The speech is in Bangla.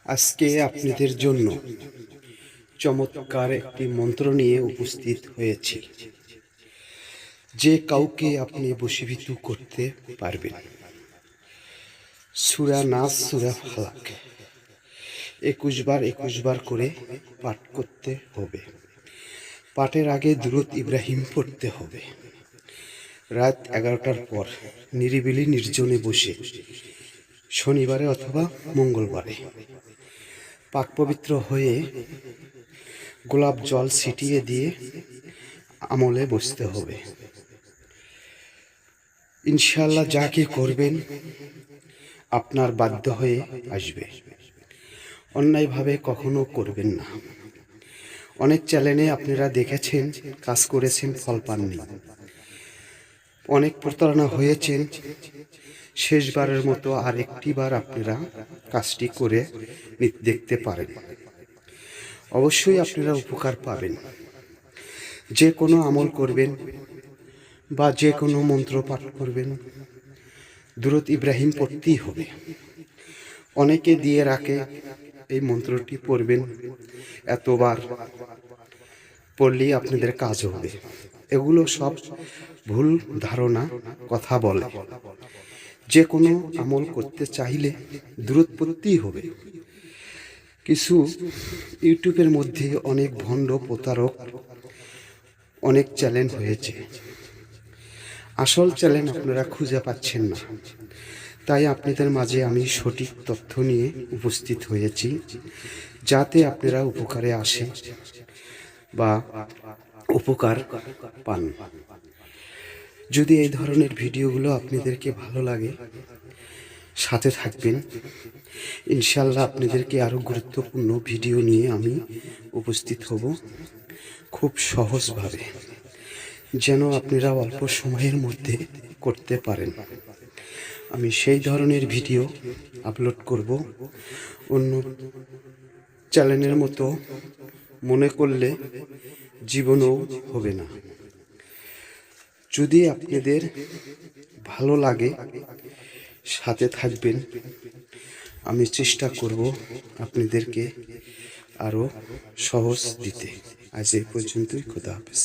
আজকে আপনাদের জন্য চমৎকার একটি মন্ত্র নিয়ে উপস্থিত হয়েছি, যে কাউকে আপনি বশীভূত করতে পারবেন। সূরা নাস, সূরা ফালাক 21 বার করে পাঠ করতে হবে। পাঠের আগে দুরূদ ইব্রাহিম পড়তে হবে। রাত 11টার পর নিরিবিলি নির্জনে বসে, শনিবারে অথবা মঙ্গলবারে পাক পবিত্র হয়ে গোলাপ জল ছিটিয়ে দিয়ে আমলে বসতে হবে। ইনশাআল্লাহ যা কি করবেন আপনার বাধ্য হয়ে আসবে। অন্যায়ভাবে কখনো করবেন না। অনেক চ্যানেলে আপনারা দেখেছেন, কাজ করেছেন, ফল পাননি। অনেক প্রতারণা হয়েছেন। শেষবারের মতো আর একটি বার আপনারা কাজটি করে দেখতে পারেন। অবশ্যই আপনারা উপকার পাবেন। যে কোনো আমল করবেন বা যে কোনো মন্ত্র পাঠ করবেন, দুরূদ ইব্রাহিম পড়তেই হবে। অনেকে দিয়ে রাখে এই মন্ত্রটি পড়বেন, এতবার পড়লেই আপনাদের কাজ হবে। এগুলো সব ভুল ধারণা, কথা বলে। যে কোনো আমল করতে চাইলে দুরূদ পড়তেই হবে। কিছু ইউটিউবের মধ্যে অনেক ভণ্ড প্রতারক অনেক চ্যানেল হয়েছে। আসল চ্যানেল আপনারা খুঁজে পাচ্ছেন না। তাই আপনাদের মাঝে আমি সঠিক তথ্য নিয়ে উপস্থিত হয়েছি, যাতে আপনারা উপকারে আসে বা উপকার পান। যদি এই ধরনের ভিডিওগুলো আপনাদেরকে ভালো লাগে, সাথে থাকবেন। ইনশাআল্লাহ আপনাদেরকে আরও গুরুত্বপূর্ণ ভিডিও নিয়ে আমি উপস্থিত হব, খুব সহজভাবে, যেন আপনারা অল্প সময়ের মধ্যে করতে পারেন। আমি সেই ধরনের ভিডিও আপলোড করব। অন্য চ্যানেলের মতো মনে করলে জীবনেও হবে না। যদি আপনাদের ভালো লাগে, সাথে থাকবেন। আমি চেষ্টা করব আপনাদেরকে আরও সহজ দিতে। আজ এই পর্যন্তই। খোদা হাফেজ।